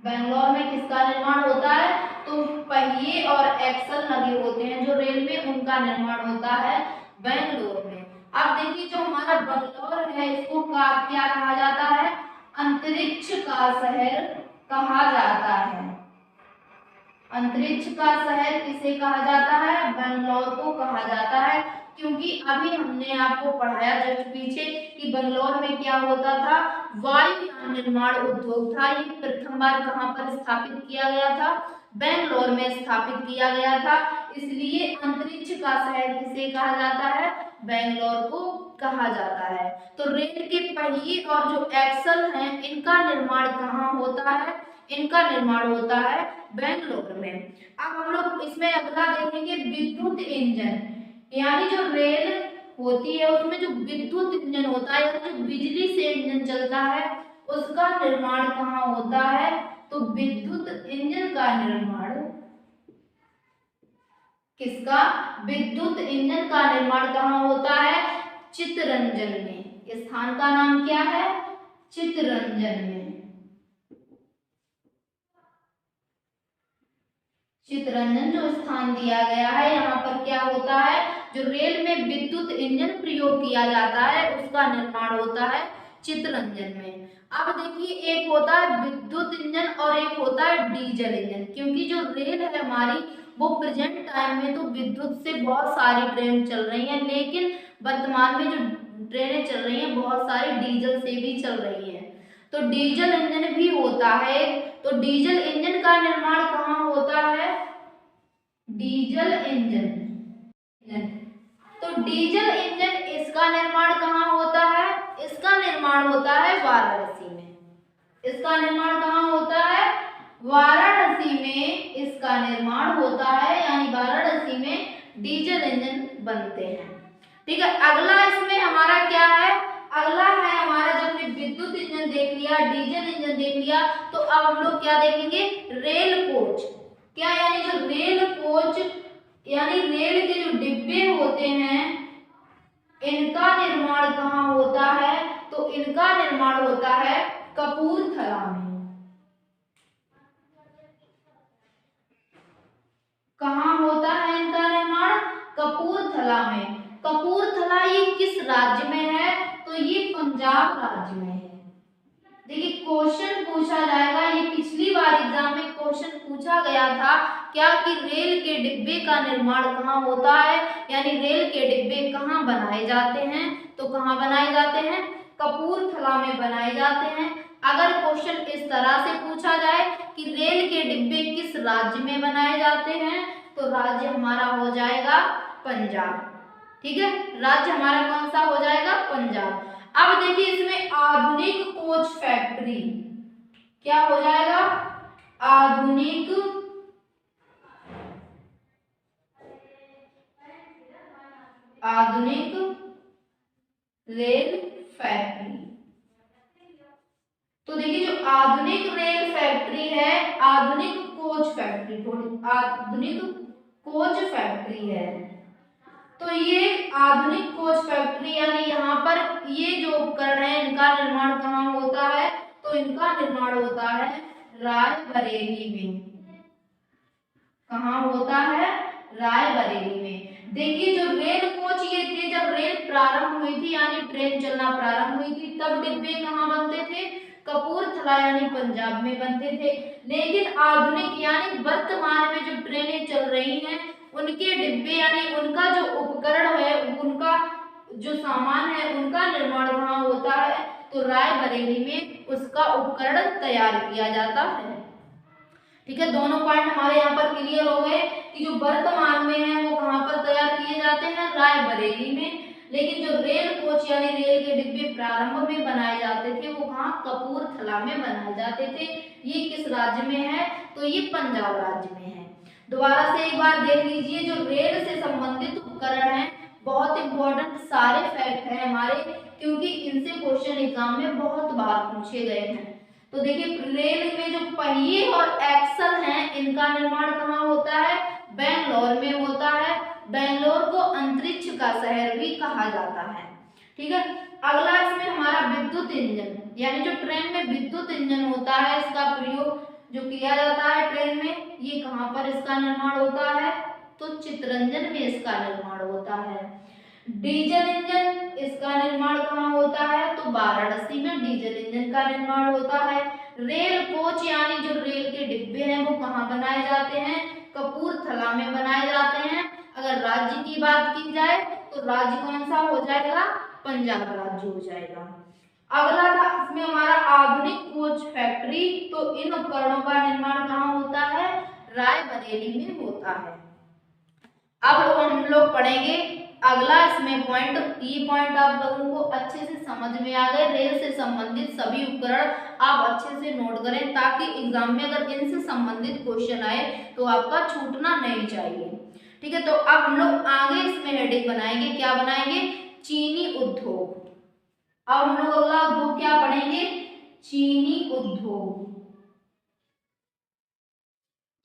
बेंगलोर में किसका निर्माण होता है? तो पहिए और एक्सल लगे होते हैं जो रेल में, उनका निर्माण होता है बेंगलोर में। अब देखिए जो हमारा बेंगलोर है, इसको क्या कहा जाता है? अंतरिक्ष का शहर कहा जाता है। अंतरिक्ष का शहर किसे कहा जाता है? बेंगलोर को कहा जाता है, क्योंकि अभी हमने आपको पढ़ाया जस्ट पीछे कि बेंगलोर में क्या होता था? वायुयान निर्माण उद्योग था। ये प्रथम बार कहाँ पर स्थापित किया गया था? बेंगलोर में स्थापित किया गया था। इसलिए अंतरिक्ष का शहर किसे कहा जाता है? बेंगलोर को कहा जाता है। तो रेल के पहिए और जो एक्सल हैं, इनका निर्माण कहाँ होता है? इनका निर्माण होता है बेंगलोर में। अब हम लोग इसमें अगला देखेंगे विद्युत इंजन, यानी जो रेल होती है उसमें जो विद्युत इंजन होता है, यानी जो बिजली से इंजन चलता है, उसका निर्माण कहाँ होता है? तो विद्युत इंजन का निर्माण किसका? विद्युत इंजन का निर्माण कहाँ होता है? चित्तरंजन में। इस स्थान का नाम क्या है? चित्तरंजन में। चित्तरंजन जो स्थान दिया गया है, यहाँ पर क्या होता है? जो रेल में विद्युत इंजन प्रयोग किया जाता है, उसका निर्माण होता है चित्तरंजन में। अब देखिए एक होता है विद्युत इंजन और एक होता है डीजल इंजन, क्योंकि जो रेल है हमारी, वो प्रेजेंट टाइम में तो विद्युत से बहुत सारी ट्रेन चल रही हैं, लेकिन वर्तमान में जो ट्रेनें चल रही हैं, बहुत सारी डीजल से भी चल रही हैं। तो डीजल इंजन भी होता है। तो डीजल इंजन का निर्माण कहाँ होता है? Diesel engine. तो डीजल इंजन, इसका निर्माण कहाँ होता है? इसका निर्माण होता है वाराणसी में। इसका निर्माण कहाँ होता है? वाराणसी में इसका निर्माण होता है, यानी वाराणसी में डीजल इंजन बनते हैं। ठीक है, अगला इसमें हमारा क्या है? अगला है हमारा, जब हमने विद्युत इंजन देख लिया, डीजल इंजन देख लिया, तो अब हम लोग क्या देखेंगे? Rail coach. क्या? यानी जो रेल कोच, यानी रेल के जो डिब्बे होते हैं, इनका निर्माण कहाँ होता है? तो इनका निर्माण होता है कपूरथला में। कहाँ होता है इनका निर्माण? कपूरथला में। कपूरथला ये किस राज्य में है? तो ये पंजाब राज्य में है। देखिए क्वेश्चन पूछा जाएगा, ये पिछली बार एग्जाम में क्वेश्चन पूछा गया था क्या, कि रेल के डिब्बे का निर्माण कहाँ होता है, यानी रेल के डिब्बे कहाँ बनाए जाते हैं? तो कहाँ बनाए जाते हैं? कपूरथला में बनाए जाते हैं। अगर क्वेश्चन इस तरह से पूछा जाए कि रेल के डिब्बे किस राज्य में बनाए जाते हैं, तो राज्य हमारा हो जाएगा पंजाब। ठीक है, राज्य हमारा कौन सा हो जाएगा? पंजाब। अब देखिए इसमें आधुनिक कोच फैक्ट्री क्या हो जाएगा? आधुनिक रेल फैक्ट्री। तो देखिए जो आधुनिक रेल फैक्ट्री है, आधुनिक कोच फैक्ट्री, थोड़ी आधुनिक कोच फैक्ट्री है। तो ये आधुनिक कोच फैक्ट्री यानी यहाँ पर ये जो उपकरण है इनका निर्माण कहाँ होता है, तो इनका निर्माण होता है रायबरेली में। कहाँ होता है, रायबरेली में। देखिए जो रेल कोच ये थे, जब रेल प्रारंभ हुई थी यानी ट्रेन चलना प्रारंभ हुई थी, तब डिब्बे कहाँ बनते थे, कपूरथला यानी पंजाब में बनते थे। लेकिन आधुनिक यानी वर्तमान में जो ट्रेनें चल रही हैं उनके डिब्बे यानी उनका जो उपकरण है, उनका जो सामान है, उनका निर्माण कहाँ होता है, तो रायबरेली में उसका उपकरण तैयार किया जाता है। ठीक है, दोनों पॉइंट हमारे यहाँ पर क्लियर हो गए कि जो वर्तमान में है वो कहाँ पर तैयार किए जाते हैं, रायबरेली में। लेकिन जो रेल कोच यानी रेल के डिब्बे प्रारंभ में बनाए जाते थे वो कहाँ, कपूरथला में बनाए जाते थे। ये किस राज्य में है, तो ये पंजाब राज्य में है। दोबारा से एक बार देख लीजिए, जो रेल से संबंधित उपकरण है बहुत इंपॉर्टेंट सारे फैक्ट हैं हमारे, क्योंकि इनसे क्वेश्चन एग्जाम में बहुत बार पूछे गए हैं। तो देखिए रेल में जो पहिए और एक्सल हैं इनका निर्माण कहाँ होता है, बेंगलोर में होता है। बेंगलोर को अंतरिक्ष का शहर भी कहा जाता है। ठीक है, अगला इसमें हमारा विद्युत इंजन, यानी जो ट्रेन में विद्युत इंजन होता है इसका प्रयोग जो किया जाता है ट्रेन में, ये कहाँ पर इसका निर्माण होता है, तो चितरंजन में इसका निर्माण होता है। डीजल इंजन इसका निर्माण कहाँ होता है, तो वाराणसी में डीजल इंजन का निर्माण होता है। रेल कोच यानी जो रेल के डिब्बे हैं वो कहाँ बनाए जाते हैं, कपूरथला में बनाए जाते हैं। अगर राज्य की बात की जाए तो राज्य कौन सा हो जाएगा, पंजाब राज्य हो जाएगा। अगला था इसमें हमारा आधुनिक कोच फैक्ट्री, तो इन उपकरणों का निर्माण कहाँ होता है, रायबरेली में होता है। अब हम लोग पढ़ेंगे अगला इसमें पॉइंट, ये पॉइंट आप लोगों को अच्छे से समझ में आ गए। रेल से संबंधित सभी उपकरण आप अच्छे से नोट करें ताकि एग्जाम में अगर इनसे संबंधित क्वेश्चन आए तो आपका छूटना नहीं चाहिए। ठीक है, तो अब हम लोग आगे इसमें हेडिंग बनाएंगे, क्या बनाएंगे, चीनी उद्योग। अब हम लोग अगला उद्योग क्या पढ़ेंगे, चीनी उद्योग।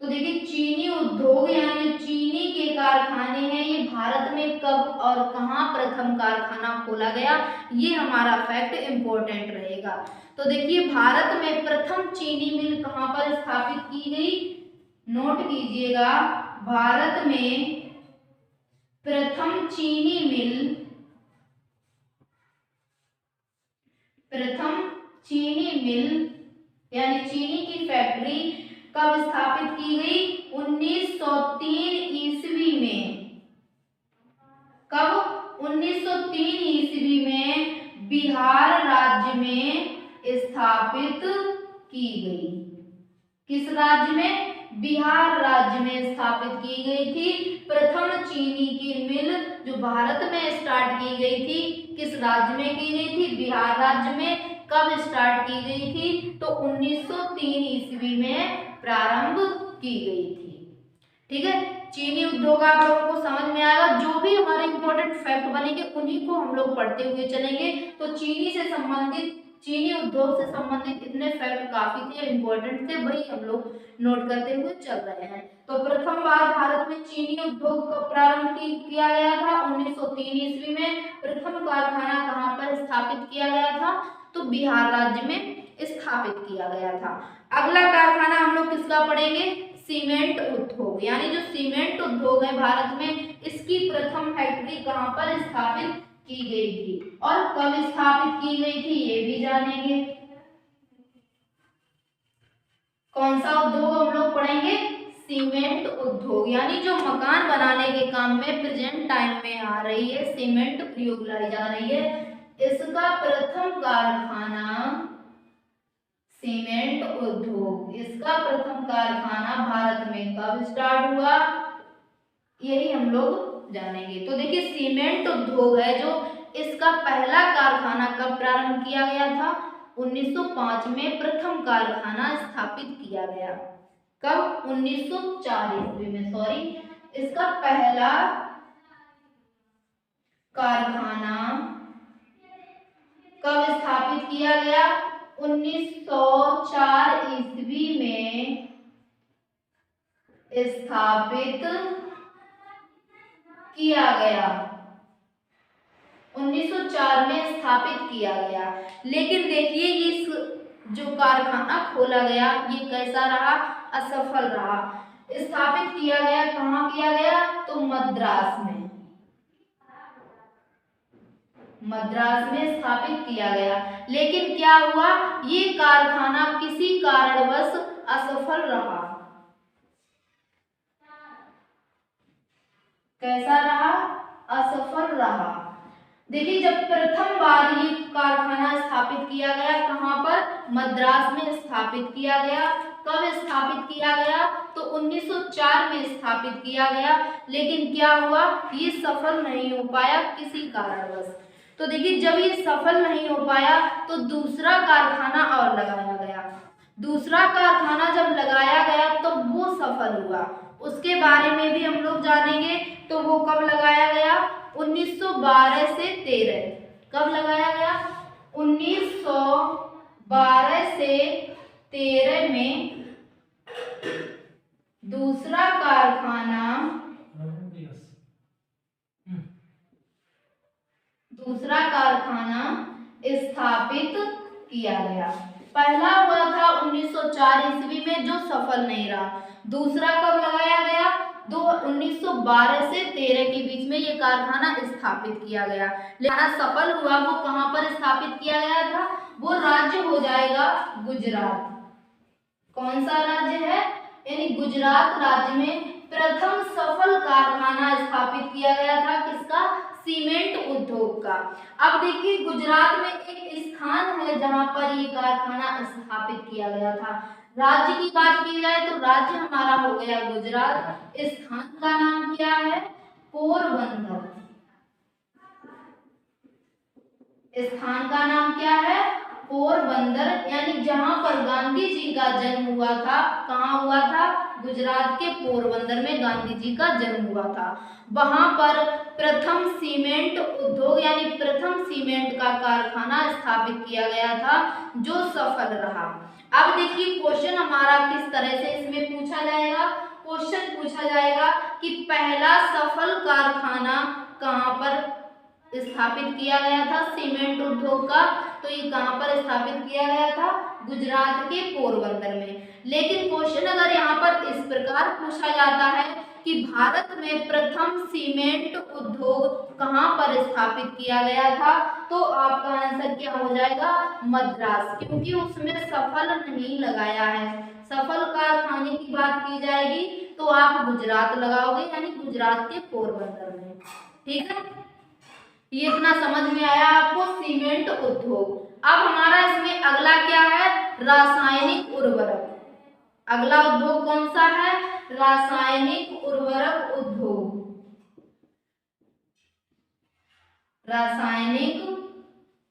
तो देखिए चीनी उद्योग यानी चीनी के कारखाने हैं, ये भारत में कब और कहां प्रथम कारखाना खोला गया, ये हमारा फैक्ट इंपॉर्टेंट रहेगा। तो देखिए भारत में प्रथम चीनी मिल कहां पर स्थापित की गई, नोट कीजिएगा, भारत में प्रथम चीनी मिल, प्रथम चीनी मिल यानी चीनी की फैक्ट्री कब स्थापित की गई, 1903 ईस्वी में। कब, 1903 ईस्वी में बिहार राज्य में स्थापित की गई। किस राज्य में, बिहार राज्य में स्थापित की गई थी प्रथम चीनी की मिल, जो भारत में स्टार्ट की गई थी। किस राज्य में की गई थी, बिहार राज्य में। कब स्टार्ट की गई थी, तो 1903 ईस्वी में प्रारंभ की गई थी। ठीक है, चीनी उद्योग आप लोगों को समझ में आएगा। जो भी हमारे इंपॉर्टेंट फैक्ट बनेंगे उन्हीं को हम लोग पढ़ते हुए चलेंगे। तो चीनी से संबंधित, चीनी उद्योग से संबंधित इतने फैक्ट काफी थे, इंपॉर्टेंट थे, वही हम लोग नोट करते हुए चल रहे हैं। तो प्रथम बार भारत में चीनी उद्योग का प्रारंभ किया गया था 1903 ईस्वी में। प्रथम कारखाना कहाँ पर स्थापित किया गया था, तो बिहार राज्य में स्थापित किया गया था। अगला कारखाना हम लोग किसका पढ़ेंगे, सीमेंट उद्योग, यानी जो सीमेंट उद्योग है भारत में, इसकी प्रथम फैक्ट्री कहाँ पर स्थापित की गई थी और कब स्थापित की गई थी ये भी जानेंगे। कौन सा उद्योग हम लोग पढ़ेंगे, सीमेंट उद्योग, यानी जो मकान बनाने के काम में प्रेजेंट टाइम में आ रही है, सीमेंट प्रयोग लाई जा रही है, इसका प्रथम कारखाना सीमेंट उद्योग, इसका प्रथम कारखाना भारत में कब स्टार्ट हुआ, यही हम लोग जानेंगे। तो देखिए सीमेंट उद्योग है जो, इसका पहला कारखाना कब प्रारंभ किया गया था, 1905 में प्रथम कारखाना स्थापित किया गया। कब, 1904 ईस्वी में, सॉरी, इसका पहला कारखाना कब स्थापित किया गया, 1904 ईस्वी में स्थापित किया गया, 1904 में स्थापित किया गया। लेकिन देखिए इस जो कारखाना खोला गया ये कैसा रहा, असफल रहा। स्थापित किया गया कहाँ किया गया, तो मद्रास में, मद्रास में स्थापित किया गया। लेकिन क्या हुआ, ये कारखाना किसी कारणवश असफल रहा। कैसा रहा, असफल रहा। देखिए जब प्रथम बार ये कारखाना स्थापित किया गया कहाँ पर, मद्रास में स्थापित किया गया। कब स्थापित किया गया, तो 1904 में स्थापित किया गया। लेकिन क्या हुआ, ये सफल नहीं हो पाया किसी कारणवश। तो देखिए जब ये सफल नहीं हो पाया तो दूसरा कारखाना और लगाया गया। दूसरा कारखाना जब लगाया गया तो वो सफल हुआ, उसके बारे में भी हम लोग जानेंगे। तो वो कब लगाया गया, 1912 से 13। कब लगाया गया, 1912 से 13 में दूसरा कारखाना स्थापित किया गया। पहला हुआ था 1904 ईस्वी में जो सफल नहीं रहा। दूसरा कब लगाया गया, 1912 से 13 के बीच में ये कारखाना स्थापित किया गया। लेकिन सफल हुआ वो कहाँ पर स्थापित किया गया था, वो राज्य हो जाएगा गुजरात। कौन सा राज्य है, यानी गुजरात राज्य में प्रथम सफल कारखाना स्थापित किया गया था। किसका, सीमेंट उद्योग का। अब देखिए गुजरात में एक स्थान है जहां पर ये कारखाना स्थापित किया गया था। राज्य की बात की जाए तो राज्य हमारा हो गया गुजरात। स्थान का नाम क्या है, पोरबंदर। स्थान का नाम क्या है, पोरबंदर, यानी जहां पर गांधी जी का जन्म हुआ था। कहाँ हुआ था, गुजरात के पोरबंदर में गांधी जी का जन्म हुआ था। वहां पर प्रथम सीमेंट उद्योग यानी प्रथम सीमेंट का कारखाना स्थापित किया गया था जो सफल रहा। अब देखिए क्वेश्चन हमारा किस तरह से इसमें पूछा जाएगा। क्वेश्चन पूछा जाएगा कि पहला सफल कारखाना कहाँ पर स्थापित किया गया था सीमेंट उद्योग का, तो ये कहाँ पर स्थापित किया गया था, गुजरात के पोरबंदर में। लेकिन क्वेश्चन अगर यहाँ पर इस प्रकार पूछा जाता है कि भारत में प्रथम सीमेंट उद्योग कहाँ पर स्थापित किया गया था, तो आपका आंसर क्या हो जाएगा, मद्रास, क्योंकि उसमें सफल नहीं लगाया है। सफल कारखाने की बात की जाएगी तो आप गुजरात लगाओगे, यानी गुजरात के पोरबंदर में। ठीक है, ये इतना समझ में आया आपको, सीमेंट उद्योग। अब हमारा इसमें अगला क्या है, रासायनिक उर्वरक। अगला उद्योग कौन सा है, रासायनिक उर्वरक उद्योग। रासायनिक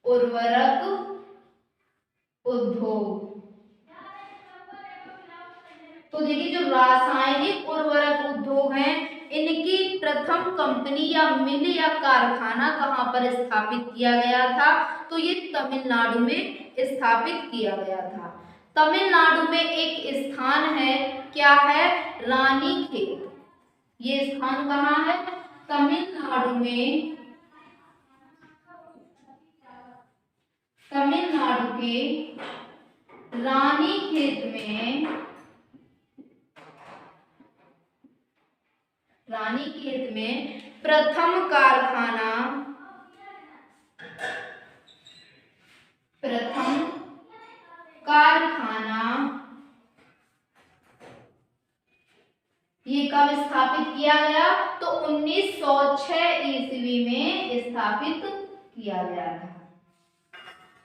उर्वरक उद्योग। तो देखिए जो रासायनिक उर्वरक उद्योग हैं इनकी प्रथम कंपनी या मिल या कारखाना कहाँ पर स्थापित किया गया था, तो ये तमिलनाडु में स्थापित किया गया था। तमिलनाडु में एक स्थान है, क्या है, रानीखेत। ये स्थान कहाँ है, तमिलनाडु में, तमिलनाडु के रानीखेत में, रानीखेत में प्रथम कारखाना, ये कब स्थापित किया गया, तो 1906 ईस्वी में स्थापित किया गया था।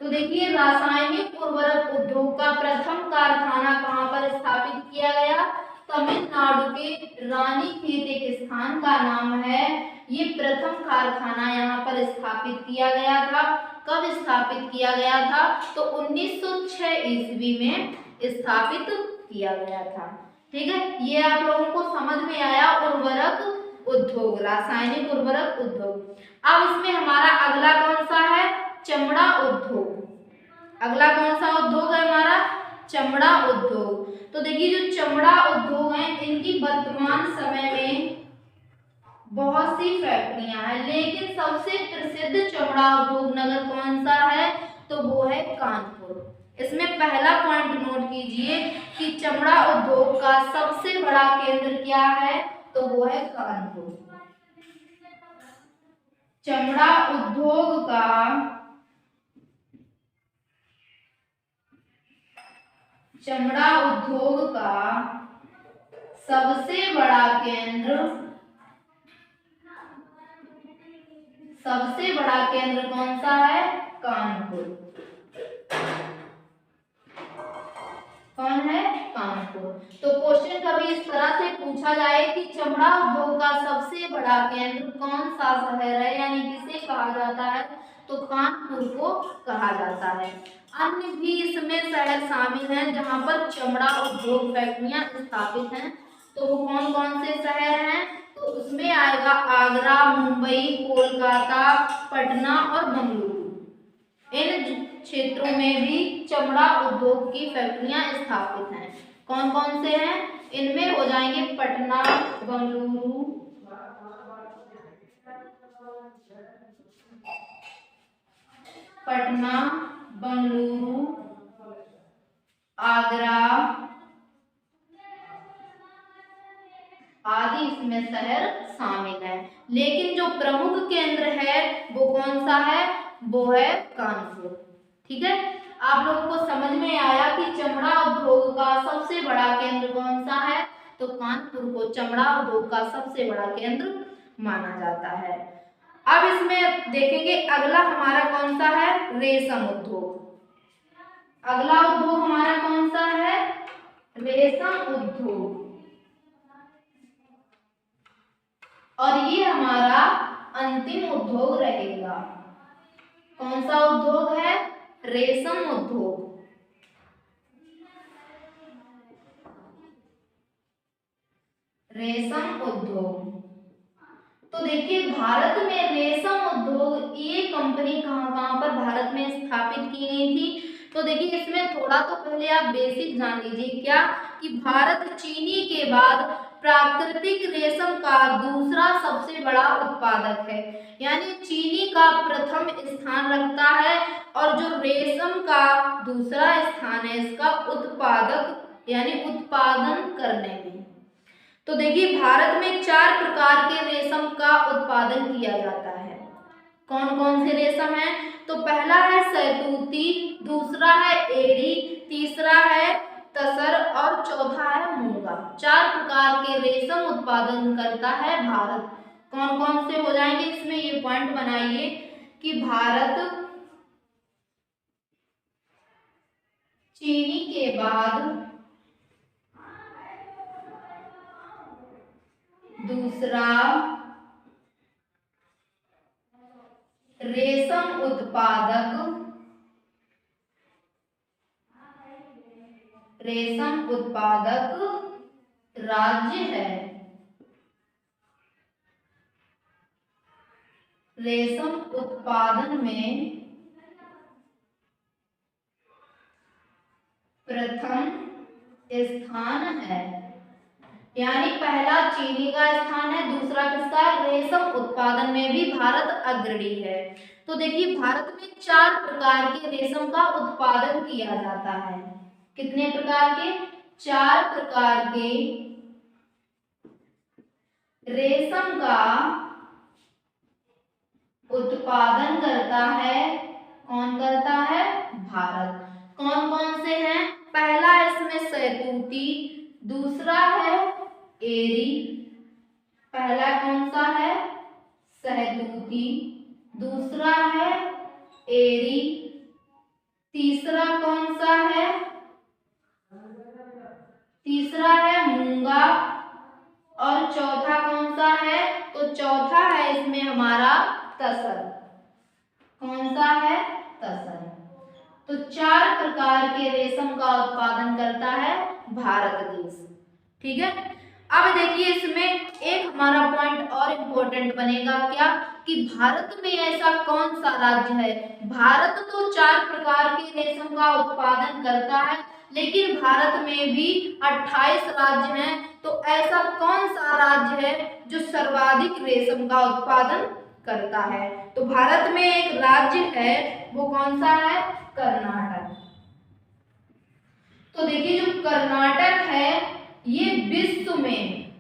तो देखिए रासायनिक उर्वरक उद्योग का प्रथम कारखाना कहाँ पर स्थापित किया गया, तमिलनाडु के रानीखेत एक स्थान का नाम है। ये प्रथम कारखाना यहाँ पर स्थापित किया गया था। कब स्थापित किया गया था, तो 1906 ईस्वी में स्थापित किया गया था। ठीक है, ये आप लोगों को समझ में आया उर्वरक उद्योग, रासायनिक उर्वरक उद्योग। अब इसमें हमारा अगला कौन सा है, चमड़ा उद्योग। अगला कौन सा उद्योग है हमारा, चमड़ा उद्योग। तो देखिए जो चमड़ा उद्योग है इनकी वर्तमान समय में बहुत सी फैक्ट्रियां हैं, लेकिन सबसे प्रसिद्ध चमड़ा उद्योग नगर कौन सा है? तो वो है कानपुर। इसमें पहला पॉइंट नोट कीजिए कि चमड़ा उद्योग का सबसे बड़ा केंद्र क्या है? तो वो है कानपुर। चमड़ा उद्योग का सबसे बड़ा केंद्र कौन सा है? कानपुर। कौन है? कानपुर। तो क्वेश्चन कभी इस तरह से पूछा जाए कि चमड़ा उद्योग का सबसे बड़ा केंद्र कौन सा शहर है, यानी किसे कहा जाता है? तो कानपुर को कहा जाता है। अन्य भी इसमें शहर शामिल हैं जहां पर चमड़ा उद्योग फैक्ट्रियां स्थापित हैं। तो वो कौन कौन से शहर हैं? तो उसमें आएगा आगरा, मुंबई, कोलकाता, पटना और बेंगलुरु। इन क्षेत्रों में भी चमड़ा उद्योग की फैक्ट्रियां स्थापित हैं। कौन कौन से हैं? इनमें हो जाएंगे पटना, बेंगलुरु, आगरा आदि इसमें शहर शामिल है। लेकिन जो प्रमुख केंद्र है वो कौन सा है? वो है कानपुर। ठीक है, आप लोगों को समझ में आया कि चमड़ा उद्योग का सबसे बड़ा केंद्र कौन सा है? तो कानपुर को चमड़ा उद्योग का सबसे बड़ा केंद्र माना जाता है। अब इसमें देखेंगे अगला हमारा कौन सा है? रेशम उद्योग। अगला उद्योग हमारा कौन सा है? रेशम उद्योग। और ये हमारा अंतिम उद्योग रहेगा। कौन सा उद्योग है? रेशम उद्योग। रेशम उद्योग। तो देखिए भारत में रेशम उद्योग ये कंपनी कहां पर भारत में स्थापित की गई थी? तो देखिए इसमें थोड़ा तो पहले आप बेसिक जान लीजिए, क्या कि भारत चीनी के बाद प्राकृतिक रेशम का दूसरा सबसे बड़ा उत्पादक है, यानी चीनी का प्रथम स्थान रखता है और जो रेशम का दूसरा स्थान है इसका उत्पादक यानी उत्पादन करने में। तो देखिए भारत में 4 प्रकार के रेशम का उत्पादन किया जाता है। कौन कौन से रेशम है? तो पहला है शहतूती, दूसरा है एड़ी, तीसरा है तसर और चौथा है मूंगा। 4 प्रकार के रेशम उत्पादन करता है भारत। कौन कौन से हो जाएंगे इसमें? ये पॉइंट बनाइए कि भारत चीनी के बाद दूसरा रेशम उत्पादक राज्य है। रेशम उत्पादन में प्रथम स्थान है, यानी पहला चीनी का स्थान है, दूसरा किसका है? रेशम उत्पादन में भी भारत अग्रणी है। तो देखिए भारत में 4 प्रकार के रेशम का उत्पादन किया जाता है। कितने प्रकार के? 4 प्रकार के रेशम का उत्पादन करता है। कौन करता है? भारत। कौन कौन से हैं? पहला इसमें शहतूती, दूसरा है एरी। पहला कौन सा है? शहतूती, दूसरा है एरी, तीसरा कौन सा है? तीसरा है मूंगा और चौथा कौन सा है? तो चौथा है इसमें हमारा तसर। कौन सा है? तसर। तो 4 प्रकार के रेशम का उत्पादन करता है भारत देश। ठीक है, अब देखिए इसमें एक हमारा पॉइंट और इम्पोर्टेंट बनेगा, क्या कि भारत में ऐसा कौन सा राज्य है? भारत तो 4 प्रकार के रेशम का उत्पादन करता है, लेकिन भारत में भी 28 राज्य हैं। तो ऐसा कौन सा राज्य है जो सर्वाधिक रेशम का उत्पादन करता है? तो भारत में एक राज्य है, वो कौन सा है? कर्नाटक। तो देखिए जो कर्नाटक है ये विश्व में,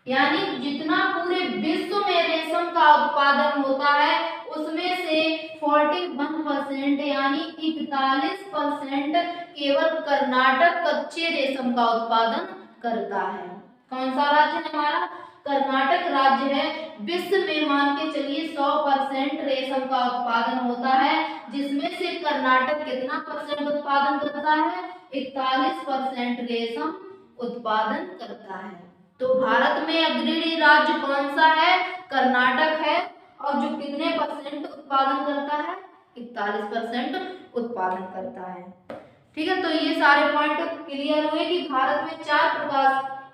यानी जितना पूरे विश्व में रेशम का उत्पादन होता है उसमें से 41% यानी 41% केवल कर्नाटक कच्चे रेशम का उत्पादन करता है। कौन सा राज्य है हमारा? कर्नाटक राज्य है। विश्व में मान के चलिए 100% रेशम का उत्पादन होता है, जिसमें से कर्नाटक कितना परसेंट उत्पादन करता है? 41% रेशम उत्पादन करता है। तो भारत में अग्रणी राज्य कौन सा है? कर्नाटक है। और जो कितने परसेंट उत्पादन करता है? 41% उत्पादन करता है। ठीक है, तो ये सारे पॉइंट क्लियर हुए कि भारत में 4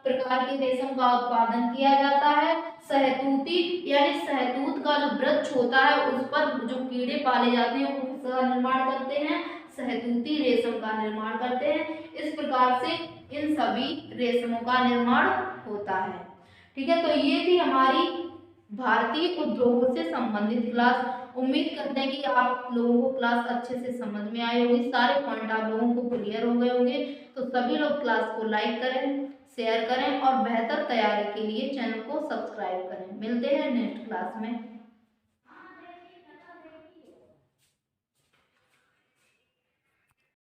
प्रकार के रेशम का उत्पादन किया जाता है। सहतूती यानी सहतूत का जो वृक्ष होता है उस पर जो कीड़े पाले जाते हैं उसका निर्माण करते हैं, सहतूती रेशम का निर्माण करते हैं। इस प्रकार से इन सभी रेशमों का निर्माण होता है। ठीक है, तो ये थी हमारी भारतीय उद्योगों से संबंधित क्लास। उम्मीद करते हैं कि आप लोगों को क्लास अच्छे से समझ में आई होगी, सारे पॉइंट आप लोगों को क्लियर हो गए होंगे। तो सभी लोग क्लास को लाइक करें, शेयर करें और बेहतर तैयारी के लिए चैनल को सब्सक्राइब करें। मिलते हैं नेक्स्ट क्लास में।